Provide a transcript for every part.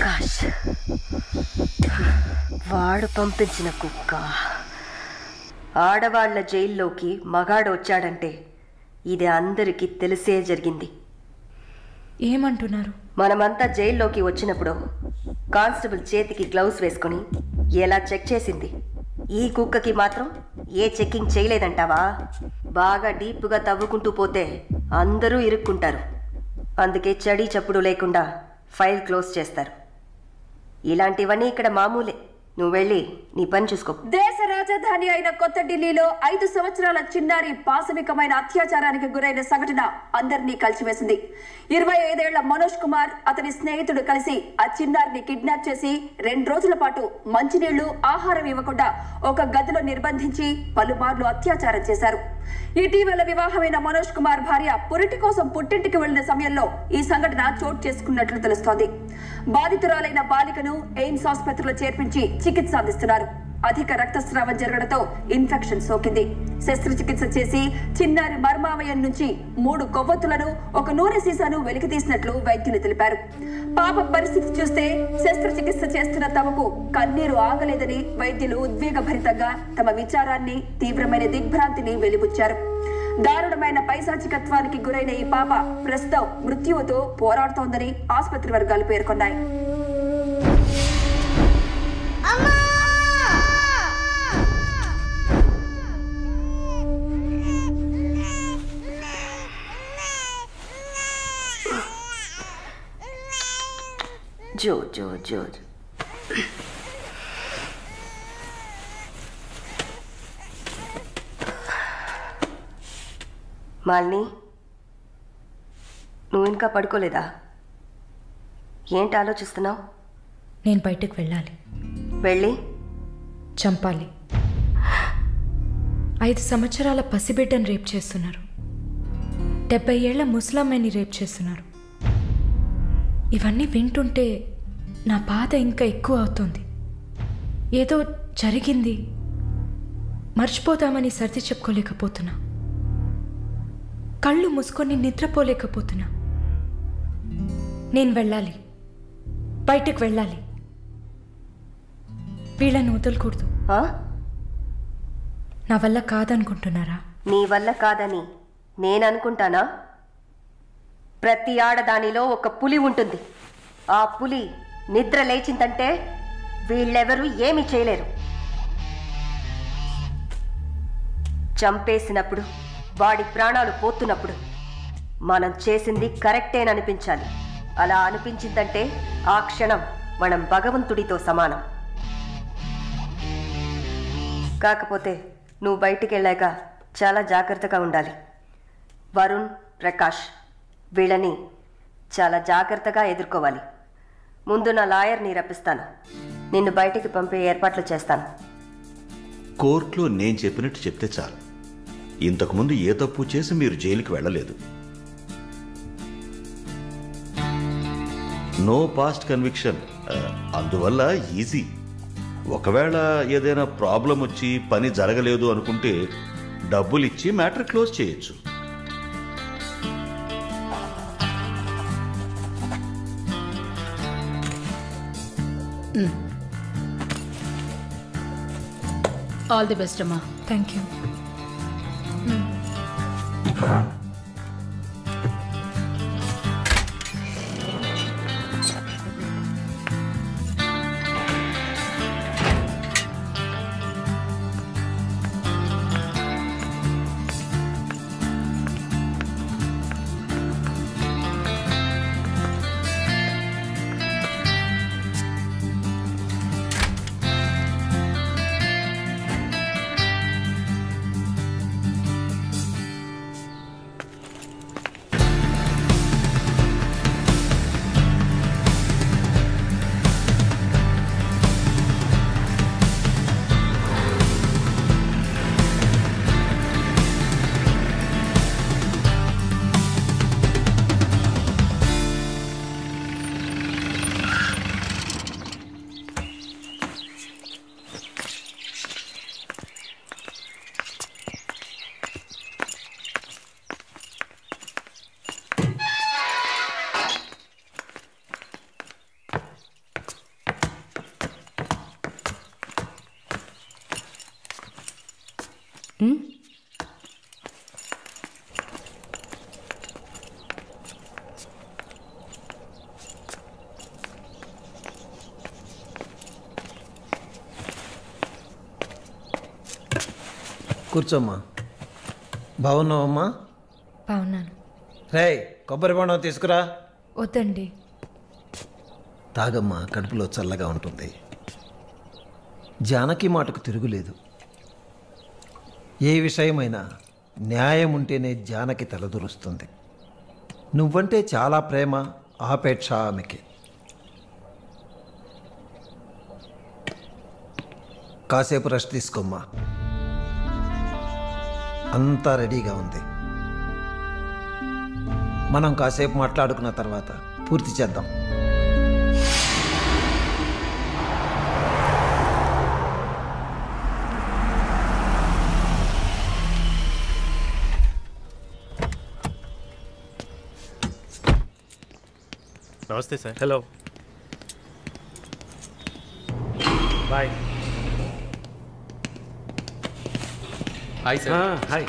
ప్రకాష్ వాడు పంపించిన కుక్క. ఆడవాళ్ల జైల్లోకి మగాడు వచ్చాడంటే ఇది అందరికీ తెలిసే జరిగింది. ఏమంటున్నారు? మనమంతా జైల్లోకి వచ్చినప్పుడు కానిస్టేబుల్ చేతికి గ్లౌస్ వేసుకుని ఎలా చెక్ చేసింది, ఈ కుక్కకి మాత్రం ఏ చెక్కింగ్ చేయలేదంటావా? బాగా డీప్గా తవ్వుకుంటూ పోతే అందరూ ఇరుక్కుంటారు. అందుకే చడి చప్పుడు లేకుండా ఫైల్ క్లోజ్ చేస్తారు. ఇలాంటివన్నీ ఇక్కడ మామూలే. నువ్వు వెళ్ళి నీ పని చూసుకో. దేశ రాజధాని అయిన కొత్త ఢిల్లీలో 5 సంవత్సరాల చిన్నారి పాశవికమైన అత్యాచారానికి గురైన సంఘటన అందరినీ కలిసివేసింది. 25 ఏళ్ల మనోజ్ కుమార్ అతని స్నేహితుడు కలిసి ఆ చిన్నారిని కిడ్నాప్ చేసి 2 రోజుల పాటు మంచినీళ్లు, ఆహారం ఇవ్వకుండా ఒక గదిలో నిర్బంధించి పలుమార్లు అత్యాచారం చేశారు. ఇటీవల వివాహమైన మనోజ్ కుమార్ భార్య పురిటి కోసం పుట్టింటికి వెళ్లిన సమయంలో ఈ సంఘటన చోటు చేసుకున్నట్లు తెలుస్తోంది. బాధితురాలైన బాలికను ఎయిమ్స్ ఆసుపత్రిలో చేర్పించి చికిత్స అందిస్తున్నారు. అధిక రక్తస్రావం జరగడంతో ఇన్ఫెక్షన్ సోకింది. శస్త్రచికిత్స చేసి చిన్నారి మర్మావయం నుంచి 3 కొవ్వొత్తులను, ఒక నూనె సీసాను వెలికితీసినట్లు వైద్యులు తెలిపారు. పాప పరిస్థితి చూస్తే శస్త్రచికిత్స చేస్తున్న తమకు కన్నీరు ఆగలేదని వైద్యులు ఉద్వేగభరితంగా తమ విచారాన్ని, తీవ్రమైన దిగ్భ్రాంతిని వెలిబుచ్చారు. దారుణమైన పైశాచికత్వానికి గురైన ఈ పాప ప్రస్తుతం మృత్యువుతో పోరాడుతోందని ఆసుపత్రి వర్గాలు పేర్కొన్నాయి. జో జో జో మాలిని, నువ్వు ఇంకా పడుకోలేదా? ఏంటి ఆలోచిస్తున్నావు? నేను బయటకు వెళ్ళాలి. వెళ్ళి చంపాలి. 5 సంవత్సరాల పసిబిడ్డను రేప్ చేస్తున్నారు. 70 ఏళ్ల ముసలమ్మని రేప్ చేస్తున్నారు. ఇవన్నీ వింటుంటే నా బాధ ఇంకా ఎక్కువ అవుతుంది. ఏదో జరిగింది, మర్చిపోతామని సర్ది చెప్పుకోలేకపోతున్నా. కళ్ళు మూసుకొని నిద్రపోలేకపోతున్నా. నేను వెళ్ళాలి, బయటకు వెళ్ళాలి. వీళ్ళని వదలకూడదు. నా వల్ల కాదనుకుంటున్నారా? నీ వల్ల కాదని నేను అనుకుంటానా? ప్రతి ఆడదానిలో ఒక పులి ఉంటుంది. ఆ పులి నిద్ర లేచిందంటే వీళ్ళెవరూ ఏమీ చేయలేరు. చంపేసినప్పుడు, వాడి ప్రాణాలు పోతున్నప్పుడు మనం చేసింది కరెక్టేననిపించాలి. అలా అనిపించిందంటే ఆ క్షణం మనం భగవంతుడితో సమానం. కాకపోతే నువ్వు బయటికి వెళ్ళాక చాలా జాగ్రత్తగా ఉండాలి. వరుణ్, ప్రకాష్ వీళ్ళని చాలా జాగ్రత్తగా ఎదుర్కోవాలి. ముందు నా లాయర్ని రప్పిస్తాను. నిన్ను బయటికి పంపే ఏర్పాట్లు చేస్తాను. కోర్టులో నేను చెప్పినట్టు చెప్తే చాలు. ఇంతకుముందు ఏ తప్పు చేసి మీరు జైలుకి వెళ్ళలేదు. No past conviction. అందువల్ల ఈజీ. ఒకవేళ ఏదైనా ప్రాబ్లం వచ్చి పని జరగలేదు అనుకుంటే డబ్బులు ఇచ్చి మ్యాటర్ క్లోజ్ చేయొచ్చు. ఆల్ ది బెస్ట్ అమ్మా. Thank you. కూర్చోమ్మా. బాగున్నావమ్మా? బాగున్నాను. రే, కొబ్బరి బొండం తీసుకురా. వద్దండి. తాగమ్మా, కడుపులో చల్లగా ఉంటుంది. జానకి మాటకు తిరుగులేదు. ఏ విషయమైనా న్యాయం ఉంటేనే జానకి తలదూరుస్తుంది. నువ్వంటే చాలా ప్రేమ, ఆపేక్ష ఆమెకి. కాసేపు రెస్ట్ తీసుకోమ్మా. అంతా రెడీగా ఉంది. మనం కాసేపు మాట్లాడుకున్న తర్వాత పూర్తి చేద్దాం. నమస్తే sir. Hello, boy. Hi sir. Hi,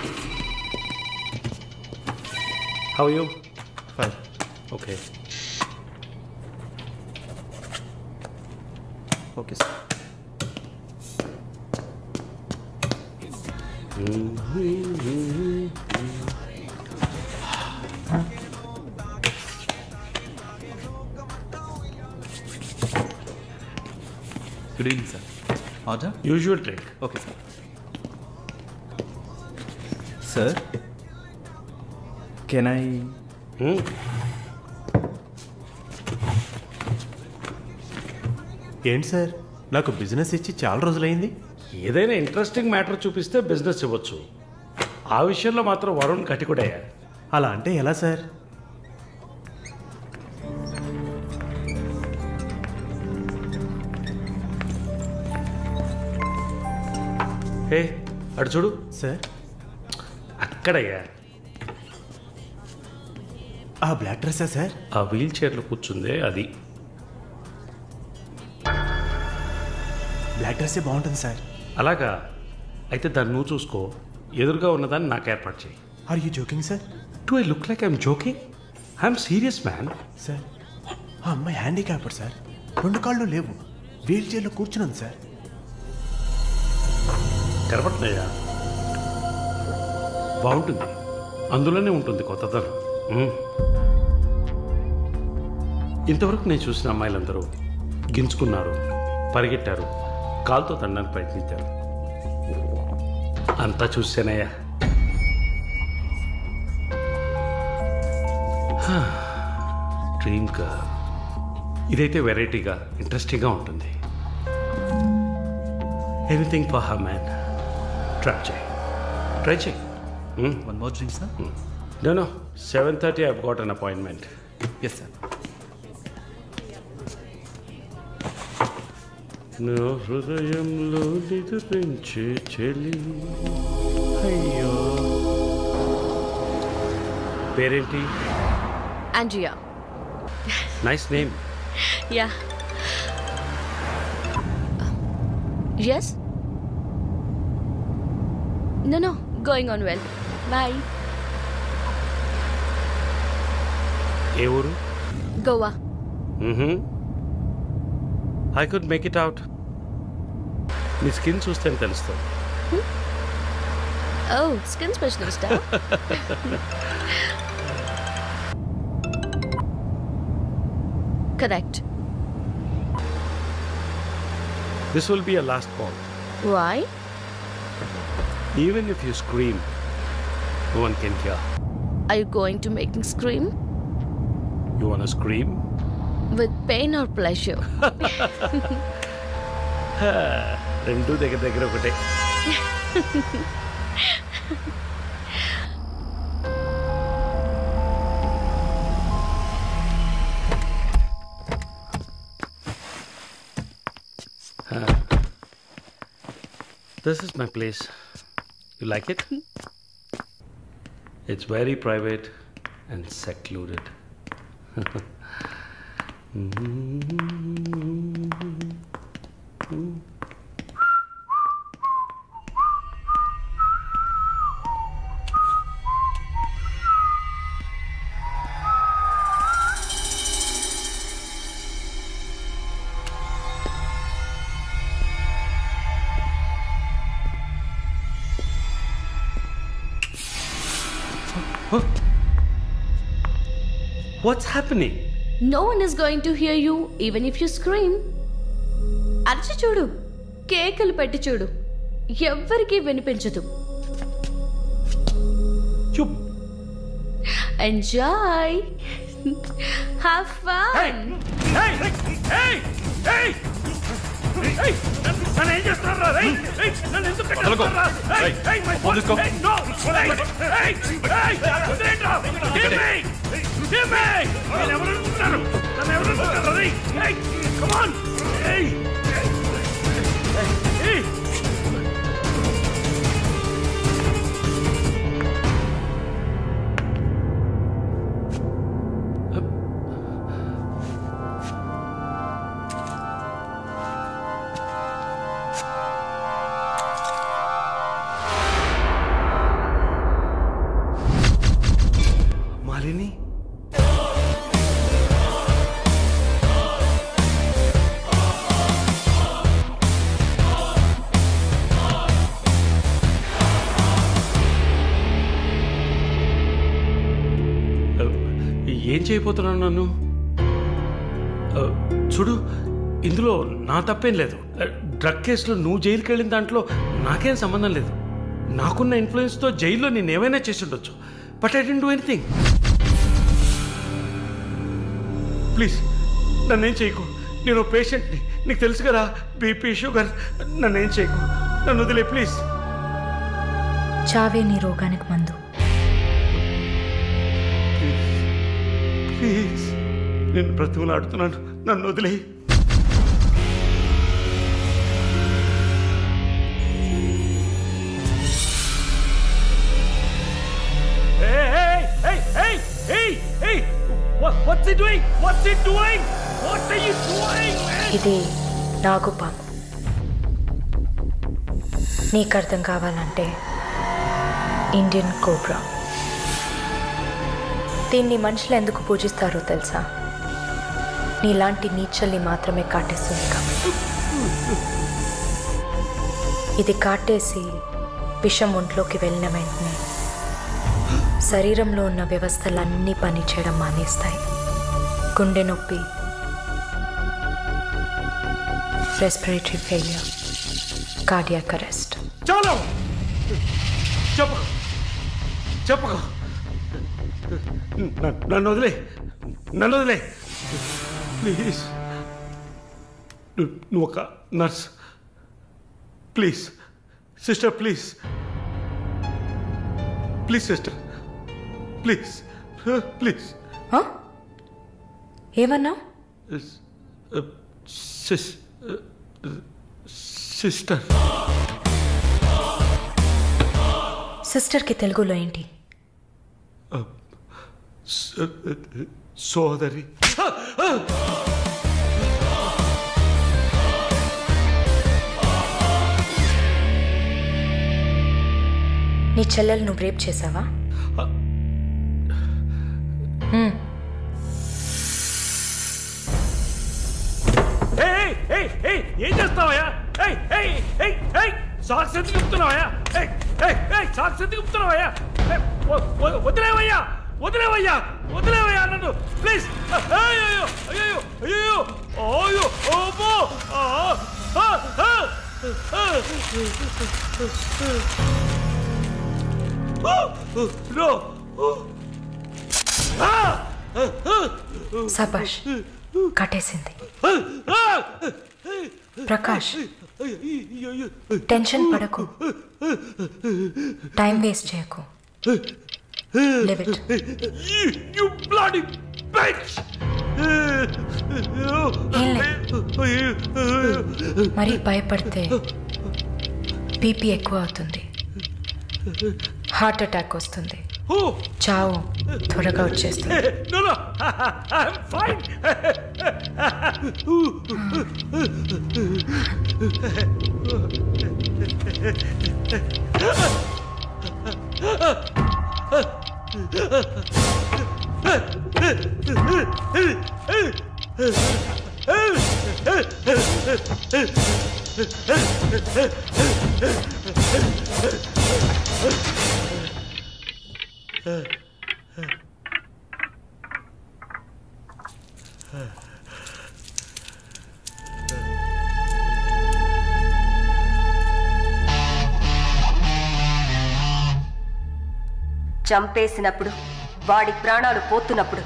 how you? Fine. Okay okay sir. Good evening sir. Order? Usual drink. Okay sir. Sir, can I? ఏంటి సార్, నాకు బిజినెస్ ఇచ్చి చాలా రోజులైంది. ఏదైనా ఇంట్రెస్టింగ్ మ్యాటర్ చూపిస్తే బిజినెస్ ఇవ్వచ్చు. ఆ విషయంలో మాత్రం వరుణ్ కటికుడయ్యా. అలా అంటే ఎలా సార్? హే, అటు చూడు. సార్, అక్కడయ్యా, ఆ బ్లాక్ డ్రెస్సా సార్? ఆ వీల్ చైర్లో కూర్చుందే అది. బ్లాక్ డ్రెస్సే బాగుంటుంది సార్. అలాగా? అయితే దాన్ని నువ్వు చూసుకో. ఎదురుగా ఉన్నదాన్ని నాకు ఏర్పాటు చేయి. Are you joking sir? Do I look like I'm joking? I'm serious man. Sir, ఆ అమ్మాయి హ్యాండిక్యాప్డ్ సార్. 2 కాళ్ళు లేవు, వీల్ చైర్లో కూర్చున్నాను సార్. కనపడుతున్నాయా? బాగుంటుంది, అందులోనే ఉంటుంది కొత్తదనం. ఇంతవరకు నేను చూసిన అమ్మాయిలందరూ గింజుకున్నారు, పరిగెట్టారు, కాలుతో తండడానికి ప్రయత్నించారు. అంతా చూసానయ్యా. Dream girl. ఇదైతే వెరైటీగా, ఇంట్రెస్టింగ్గా ఉంటుంది. Anything for her man. Try చేయి. One more drink sir? No, 7:30 I've got an appointment. Yes, sir. నా హృదయంలో నిద్రించే చెలి. అయ్యో, పేరేంటి? Andrea. Nice name. Yeah. Yes? No, going on well. Bye. ఏ ఊరు? Goa. I could make it out. నీ skin చూస్తేనే తెలుస్తుంది. Oh, skin specialist. Huh? Correct. This will be a last call. Why? Even if you scream, no one can hear. Are you going to make me scream? You wanna scream? With pain or pleasure? రెండు దగ్గర ఒకటే. This is my place. You like it? It's very private and secluded. What's happening? No one is going to hear you even if you scream. అరిచి చూడు, కేకలు పెట్టి చూడు, ఎవ్వరికీ వినిపించదు. Enjoy. Have fun. నన్ను ఏం చేస్తారా? నన్ను ఎందుకు కట్టేస్తారా? మాలిని, ఏం చేయబోతున్నాను నన్ను? చూడు, ఇందులో నా తప్పేం లేదు. డ్రగ్ కేసులో నువ్వు జైలుకి వెళ్ళిన దాంట్లో నాకేం సంబంధం లేదు. నాకున్న ఇన్ఫ్లుయెన్స్తో జైల్లో నేను ఏమైనా చేసి ఉండొచ్చు. But I didn't do anything. Please నన్నేం చేయకు. నేను పేషెంట్ని, నీకు తెలుసు కదా, బీపీ, షుగర్. నన్నేం చేయకు, నన్ను వదిలే ప్లీజ్. చావే నీ రోగానికి మందు. ప్లీజ్, నేను బ్రతిమలాడుతున్నాను, నన్ను వదిలే. What's he doing? What's he doing? What are you doing, man? ఇది నాగుపాము. నీకు అర్థం కావాలంటే ఇండియన్ కోబ్రా. దీన్ని మనుషులు ఎందుకు పూజిస్తారో తెలుసా? నీలాంటి నీచల్ని మాత్రమే కాటేస్తుంది కాబట్టి. ఇది కాటేసి విషం ఒంట్లోకి వెళ్ళిన వెంటనే శరీరంలో ఉన్న వ్యవస్థలన్నీ పనిచేయడం మానేస్తాయి. గుండె నొప్పి, రెస్పిరేటరీ ఫెయిల్యూర్, కార్డియాక్ అరెస్ట్. చాలు, చెప్పకు, చెప్పకు. నన్ను వదిలే, నన్ను వదిలే ప్లీజ్. నువ్వు ఒక nurse. Please sister, please please sister, please please. ఏమన్నా? సిస్టర్. సిస్టర్కి తెలుగులో ఏంటి? సోదరి. నీ చెల్లెలు నువ్వు రేప్ చేసావా? ఏం చేస్తావయ్యా? సాక్స్ ఎందుకు చెప్తున్నావయ్యా? సాక్స్ ఎందుకు చెప్తున్నావయ్యా? వదిలేవయ్యా, వదిలేవయ్యా, వదిలేవయ్యా నన్ను ప్లీజ్. అయ్యో అయ్యో అయ్యో అయ్యో ఓబో. సబాష్, కట్టేసింది. ప్రకాష్, టెన్షన్ పడకు, టైం వేస్ట్ చేయకు. Live it. You bloody bitch! మరీ భయపడితే బీపీ ఎక్కువ అవుతుంది, హార్ట్ అటాక్ వస్తుంది, చావు త్వరగా వచ్చేస్తుంది. No, no, I'm fine. చంపేసినప్పుడు వాడి ప్రాణాలు పోతున్నప్పుడు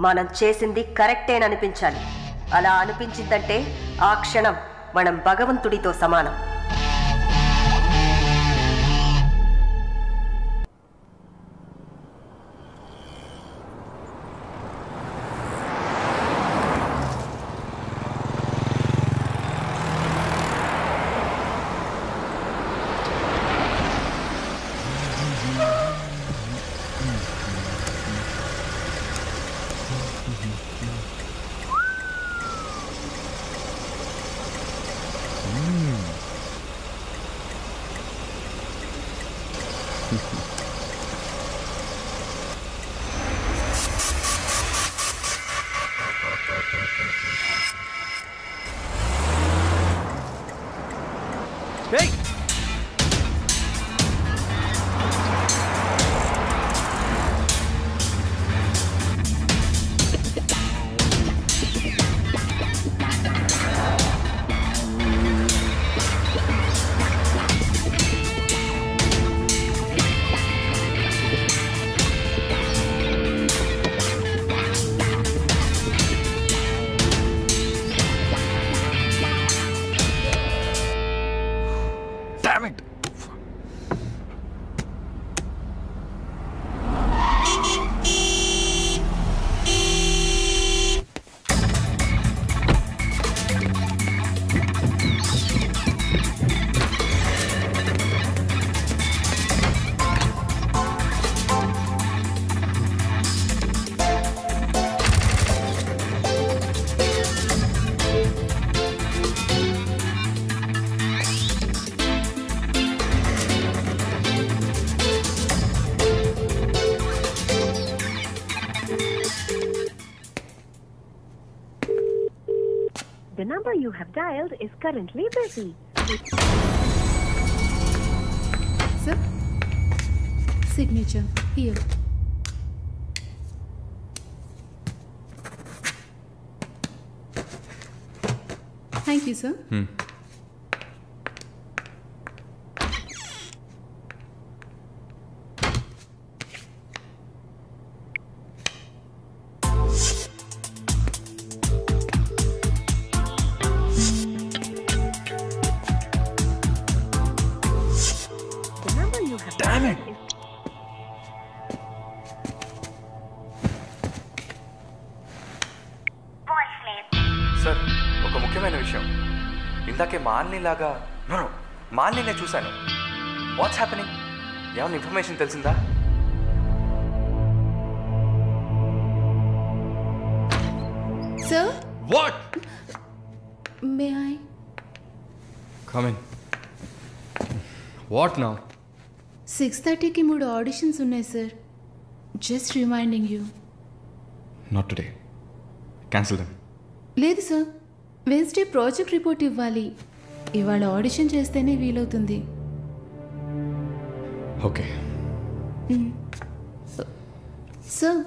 మనం చేసింది కరెక్టేననిపించాలి. అలా అనిపించిందంటే ఆ క్షణం మనం భగవంతుడితో సమానం. The number you have dialed is currently busy. Sir, signature here. Thank you, sir. Sir, ఒక ముఖ్యమైన విషయం. ఇందాకే మాలినిలాగా మాలిని చూశాను. What's happening? ఏమైనా ఇన్ఫర్మేషన్ తెలిసిందా? Sir? What? May I? Come in. What now? 6:30కి 3 ఆడిషన్స్ ఉన్నాయి sir. Just reminding you. Not today. Cancel them. లేదు సార్, వెన్స్డే ప్రాజెక్ట్ రిపోర్ట్ ఇవ్వాలి. ఇవాళ ఆడిషన్ చేస్తేనే వీలవుతుంది. Okay. Sir,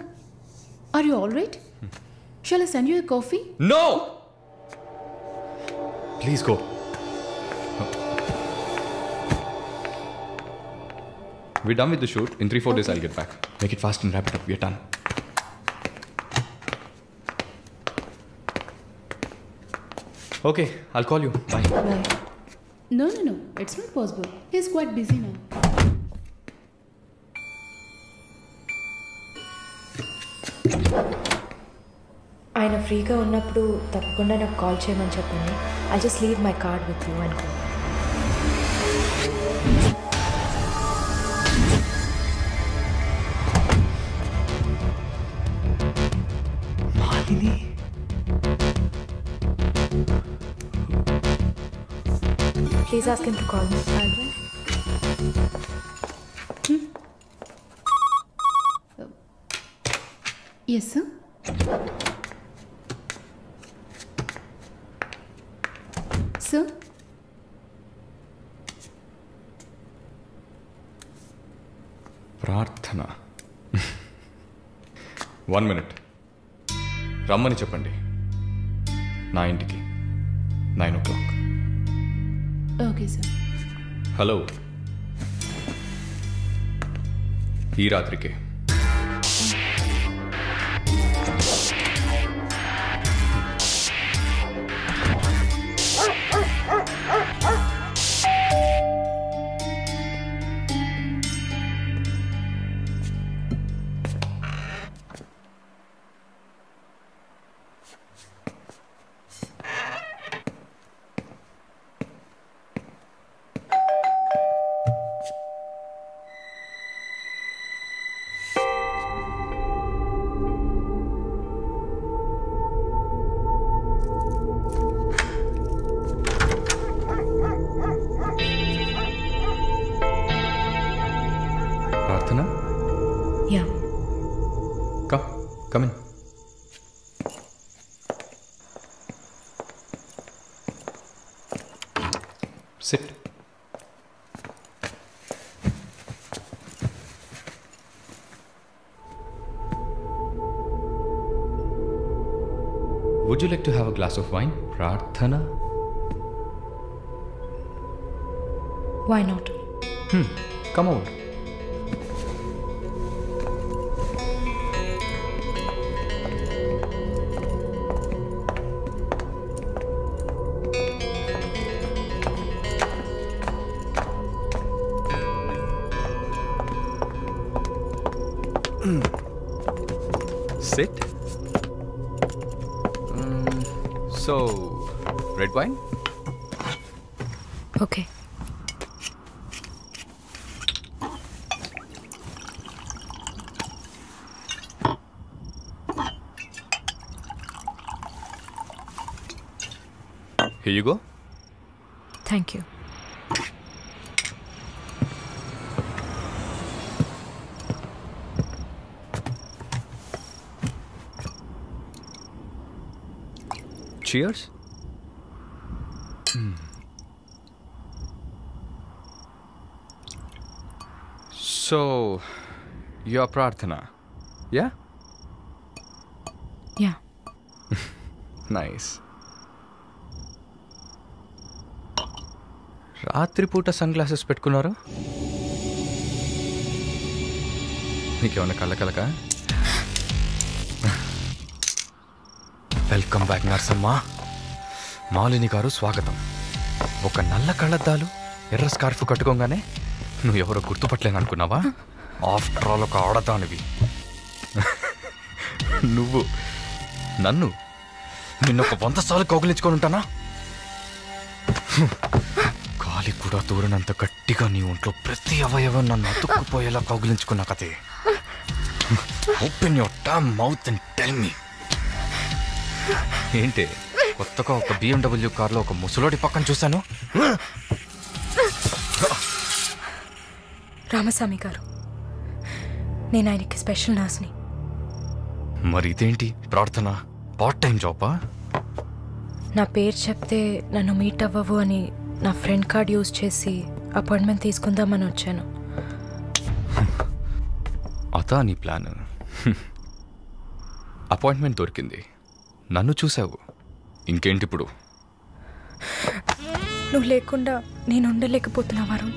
are you all right? Shall I send you a coffee? No! Please go. We're done with the shoot. In 3-4 days I'll get back. Make it fast and wrap it up. We're done. Okay, I'll call you. Bye. Bye. No, it's not possible. He's quite busy now. ఆయన ఫ్రీగా ఉన్నప్పుడు తప్పకుండా నాకు call చేయమని చెప్పండి. I just leave my card with you అనుకో. Malini. Please ask him to call me. Yes, sir. Sir? ప్రార్థన. 1 minute. రమ్మని చెప్పండి నా ఇంటికి 9 o'clock. Okay sir. హలో, ఈ రాత్రికే. ప్రార్థన? Yeah. Come in. Sit. Would you like to have a glass of wine, Prarthana? Why not? Come over. Sit. So, red wine? Okay. Here you go. Thank you. Cheers. So, you're Prarthana, yeah? Yeah. Nice. రాత్రిపూట sunglasses పెట్టుకున్నారు? నీకేమన్నా కళ్ళకలక? Welcome back నర్సమ్మ. మాలిని గారు స్వాగతం. ఒక నల్ల కళ్ళద్దాలు ఎర్ర స్కార్ఫ్ కట్టుకోగానే నువ్వు ఎవరో గుర్తుపట్టలేను అనుకున్నావా? ఆఫ్టర్ ఆల్ ఒక ఆడదానివి. నువ్వు నన్ను నిన్నొక 100 సార్లు కౌగిలించుకొని ఉంటానా? గాలి కూడా దూరనంత గట్టిగా నీ ఒంట్లో ప్రతి అవయవం నన్ను అతుక్కుపోయేలా కౌగిలించుకున్నా కదే. Open your damn mouth and tell me. ఏంటి కొత్తగా ఒక BMW కార్లో ఒక ముసలోడి పక్కన చూశాను? రామస్వామి గారు, నేను ఆయనకి స్పెషల్ నర్స్ని. మరి ఇదేంటి ప్రార్థన? పార్ట్ టైం జాబా? నా పేరు చెప్తే నన్ను మీట్ అవ్వవు అని నా ఫ్రెండ్ కార్డ్ యూజ్ చేసి అపాయింట్మెంట్ తీసుకుందామని వచ్చాను. అదా నీ ప్లాన్? అపాయింట్మెంట్ దొరికింది, నన్ను చూసావు, ఇంకేంటి ఇప్పుడు? నువ్వు లేకుండా నేను ఉండలేకపోతున్నా వరుణ్.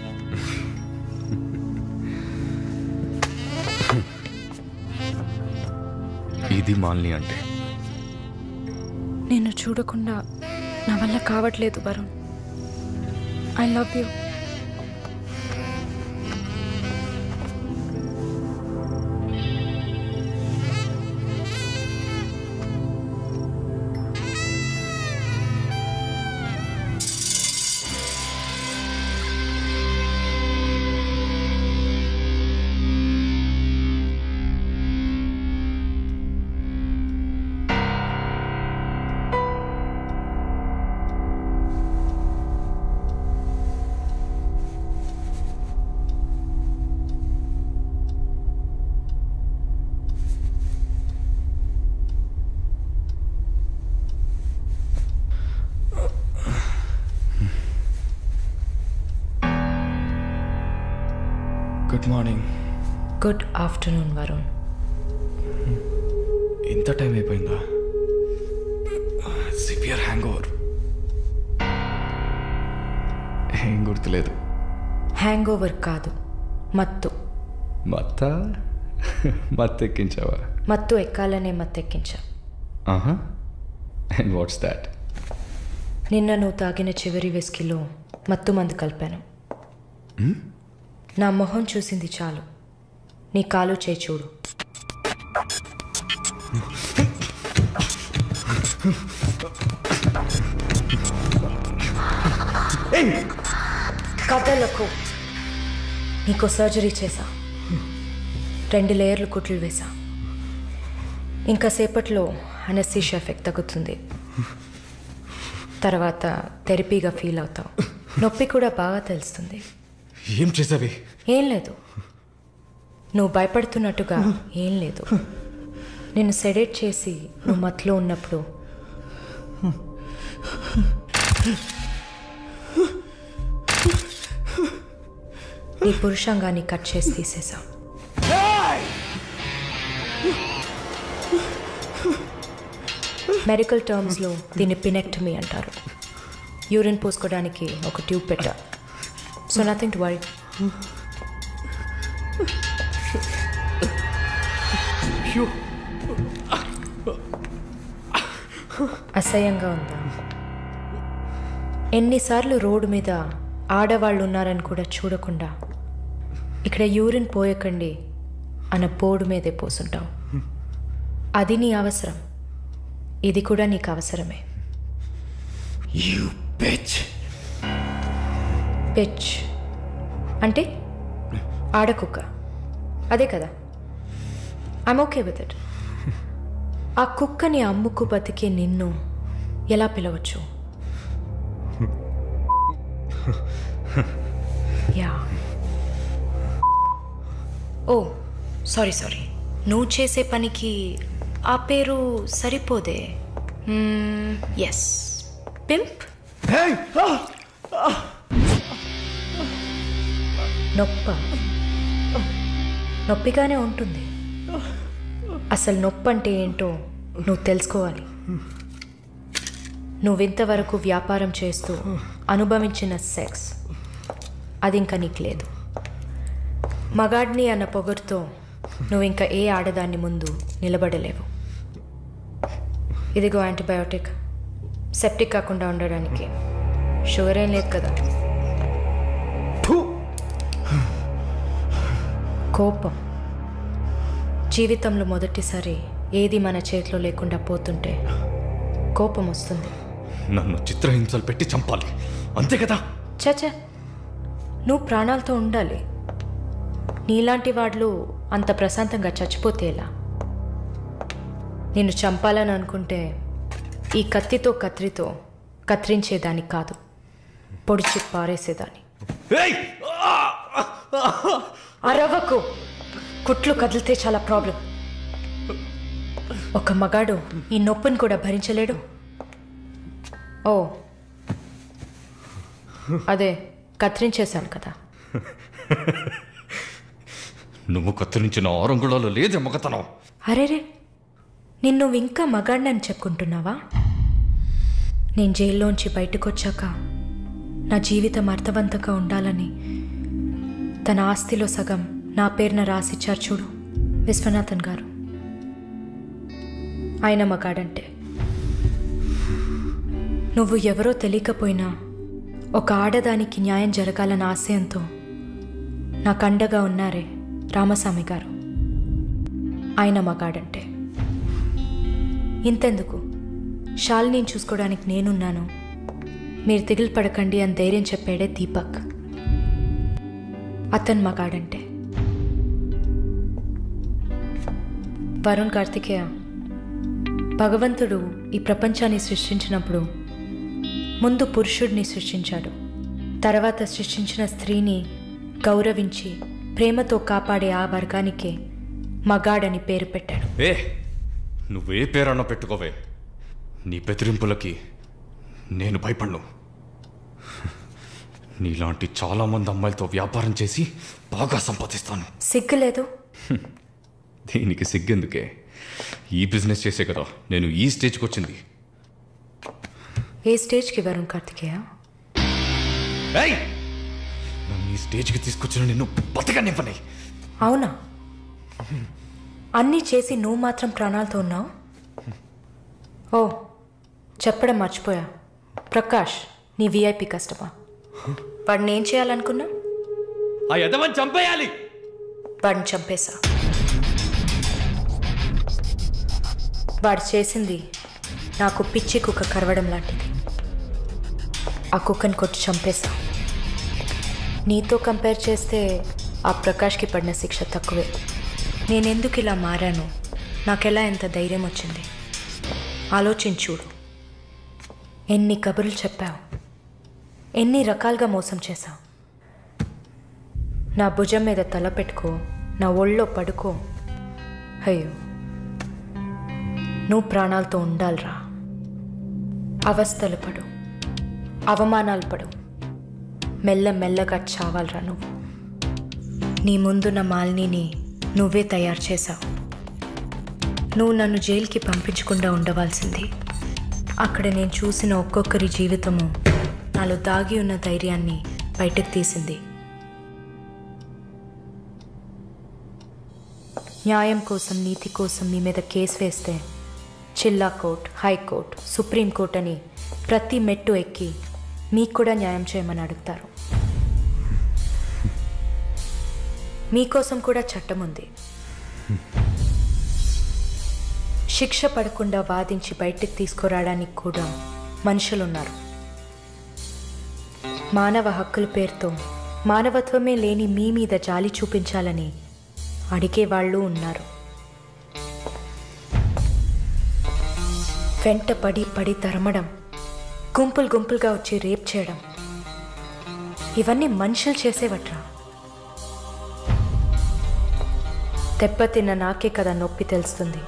ఇది మాలిని అంటే. నిన్ను చూడకుండా నా వల్ల కావట్లేదు Varun. I love you. Good morning. Good afternoon Varun. ఇంత టైం అయిపోయిందా? Severe hangover. ఏం గుర్తులేదు. హ్యాంగ్ ఓవర్ కాదు, మత్తు. మత్తెక్కించావా? మత్తు ఎక్కాలనే మత్తెక్కించా. And what's that? నిన్న నువ్వు తాగిన చివరి విస్కీలో మత్తు మందు కలిపాను. నా మొహం చూసింది చాలు, నీ కాలు చేయి చూడు. కథలకు నీకో సర్జరీ చేశా, 2 లేయర్లు కుట్లు వేసా. ఇంకా సేపట్లో అనస్థీషియా ఎఫెక్ట్ తగ్గుతుంది. తర్వాత థెరపీగా ఫీల్ అవుతావు. నొప్పి కూడా బాగా తెలుస్తుంది. ఏం చేసావి? ఏం లేదు, నువ్వు భయపడుతున్నట్టుగా ఏం లేదు. నేను సెడేట్ చేసి నువ్వు మత్తులో ఉన్నప్పుడు నీ పురుషాంగాన్ని కట్ చేసి తీసేసా. మెడికల్ టర్మ్స్లో దీన్ని పినెక్టమీ అంటారు. యూరిన్ పోసుకోవడానికి ఒక ట్యూబ్ పెట్టా. So nothing to worry. అసహ్యంగా ఉందా? ఎన్నిసార్లు రోడ్డు మీద ఆడవాళ్ళు ఉన్నారని కూడా చూడకుండా ఇక్కడ యూరిన్ పోయకండి అన్న బోర్డు మీదే పోసుంటావు. అది నీ అవసరం, ఇది కూడా నీకు అవసరమే. పిచ్ అంటే ఆడకుక్క, అదే కదా? I'm okay with it. ఆ కుక్కని అమ్ముకు బతికే నిన్ను ఎలా పిలవచ్చు? యా. ఓ సారీ, నువ్వు చేసే పనికి ఆ పేరు సరిపోదే. Yes, pimp. నొప్పిగానే ఉంటుంది. అసలు నొప్పి అంటే ఏంటో నువ్వు తెలుసుకోవాలి. నువ్వింతవరకు వ్యాపారం చేస్తూ అనుభవించిన సెక్స్ అది ఇంకా నీకు లేదు. మగాడిని అన్న పొగరుతో నువ్వు ఇంకా ఏ ఆడదాన్ని ముందు నిలబడలేవు. ఇదిగో యాంటీబయోటిక్, సెప్టిక్ కాకుండా ఉండడానికి. షుగర్ ఏం లేదు కదా? కోపం. జీవితంలో మొదటిసారి ఏది మన చేతిలో లేకుండా పోతుంటే కోపం వస్తుంది. నన్ను చిత్రహింసలు పెట్టి చంపాలి, అంతే కదా? చచ్చా, నువ్వు ప్రాణాలతో ఉండాలి. నీలాంటి వాళ్ళు అంత ప్రశాంతంగా చచ్చిపోతే ఎలా? నిన్ను చంపాలని అనుకుంటే ఈ కత్తితో కత్తిరించేదాన్ని కాదు, పొడిచి పారేసేదాన్ని. అరవకు, కుట్లు కదిలితే చాలా ప్రాబ్లం. ఒక మగాడు ఈ నొప్పిని కూడా భరించలేడు. ఓ అదే కత్తిరించేశాను కదా. నువ్వు కత్తిరించిన ఆరంగుళాలు లేదే మగతనం. అరేరే, నిన్ను ఇంకా మగాడినని చెప్పుకుంటున్నావా? నేను జైల్లోంచి బయటకు వచ్చాక నా జీవితం అర్థవంతంగా ఉండాలని తన ఆస్తిలో సగం నా పేరున రాసిచ్చారు చూడు విశ్వనాథన్ గారు. ఆయన మగాడంటే. నువ్వు ఎవరో తెలియకపోయినా ఒక ఆడదానికి న్యాయం జరగాలన్న ఆశయంతో నాకు అండగా ఉన్నారే రామస్వామి గారు, ఆయన మగాడంటే. ఇంతెందుకు, శాలిని చూసుకోవడానికి నేనున్నాను, మీరు దిగులు పడకండి అని ధైర్యం చెప్పాడే దీపక్, అతను మగాడంటే. వరుణ్ కార్తికేయ, భగవంతుడు ఈ ప్రపంచాన్ని సృష్టించినప్పుడు ముందు పురుషుడిని సృష్టించాడు, తర్వాత సృష్టించిన స్త్రీని గౌరవించి ప్రేమతో కాపాడే ఆ వర్గానికే మగాడని పేరు పెట్టాడు. నువ్వే పేరన్నా పెట్టుకోవే, నీ బెదిరింపులకి నేను భయపడను. నీలాంటి చాలామంది అమ్మాయిలతో వ్యాపారం చేసి బాగా సంపాదిస్తాను. సిగ్గులేదు? దీనికి సిగ్గెందుకే, ఈ బిజినెస్ చేసే కదా నేను ఈ స్టేజ్కి వచ్చింది. ఏ స్టేజ్కి వరుణ్ కార్తికేయ? నన్ను ఈ స్టేజ్కి తీసుకొచ్చిన నిన్ను బతకనివ్వని. అవునా? అన్నీ చేసి నువ్వు మాత్రం ప్రాణాలతో ఉన్నావు? ఓ చెప్పడం మర్చిపోయా, ప్రకాష్ నీ విఐపి కస్టమర్. వాడిని ఏం చేయాలనుకున్నా? ఆ యదవని చంపేయాలి. వాడిని చంపేశా. వాడు చేసింది నాకు పిచ్చి కుక్క కరవడం లాంటిది. ఆ కుక్కని కొట్టి చంపేశా. నీతో కంపేర్ చేస్తే ఆ ప్రకాష్కి పడిన శిక్ష తక్కువే. నేనెందుకు ఇలా మారాను, నాకెలా ఎంత ధైర్యం వచ్చింది ఆలోచించుడు. ఎన్ని కబుర్లు చెప్పావు, ఎన్ని రకాలుగా మోసం చేశావు. నా భుజం మీద తల పెట్టుకో, నా ఒళ్ళో పడుకో. అయ్యో, నువ్వు ప్రాణాలతో ఉండాలిరా. అవస్థలు పడు, అవమానాలు పడు, మెల్లమెల్లగా చావాలిరా నువ్వు. నీ ముందున్న మాలిని నువ్వే తయారు చేశావు. నువ్వు నన్ను జైలుకి పంపించకుండా ఉండవలసింది. అక్కడ నేను చూసిన ఒక్కొక్కరి జీవితము నాలో దాగి ఉన్న ధైర్యాన్ని బయటకు తీసింది. న్యాయం కోసం, నీతి కోసం మీ మీద కేసు వేస్తే జిల్లా కోర్ట్, హైకోర్టు, సుప్రీంకోర్టు అని ప్రతి మెట్టు ఎక్కి మీకు కూడా న్యాయం చేయమని అడుగుతారు. మీకోసం కూడా చట్టం ఉంది. శిక్ష పడకుండా వాదించి బయటికి తీసుకురావడానికి కూడా మనుషులున్నారు. మానవ హక్కుల పేరుతో మానవత్వమే లేని మీ మీద జాలి చూపించాలని అడిగే వాళ్ళు ఉన్నారు. వెంట పడి పడి తరమడం, గుంపులు గుంపులుగా వచ్చి రేప్ చేయడం, ఇవన్నీ మనుషులు చేసేవట్రా. దెబ్బతిన్న నాకే కదా నొప్పి తెలుస్తుంది.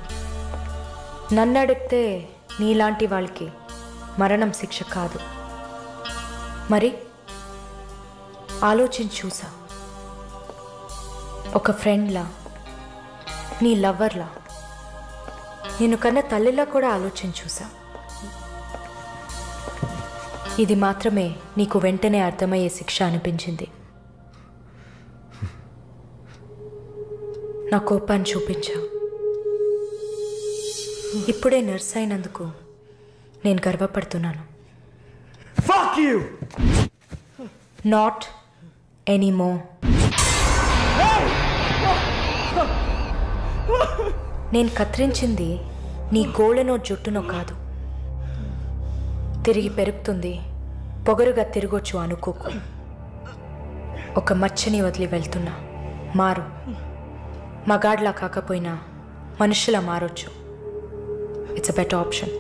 నన్ను అడిగితే నీలాంటి వాళ్ళకి మరణం శిక్ష కాదు. మరి ఆలోచించి చూసా. ఒక ఫ్రెండ్లా, నీ లవ్వర్లా, నేను కన్నా తల్లిలా కూడా ఆలోచించి చూసా. ఇది మాత్రమే నీకు వెంటనే అర్థమయ్యే శిక్ష అనిపించింది. నా కోపాన్ని చూపించావు. ఇప్పుడే నర్స్ అయినందుకు నేను గర్వపడుతున్నాను. Not anymore. నేను కత్తిరించింది నీ గోళ్ళనో జుట్టునో కాదు. తిరిగి పెరుగుతుంది, పొగరుగా తిరగొచ్చు అనుకోకు. ఒక మచ్చని వదిలి వెళ్తున్నా. మారు. మగాడ్లా కాకపోయినా మనుషులా మారొచ్చు. It's a better option.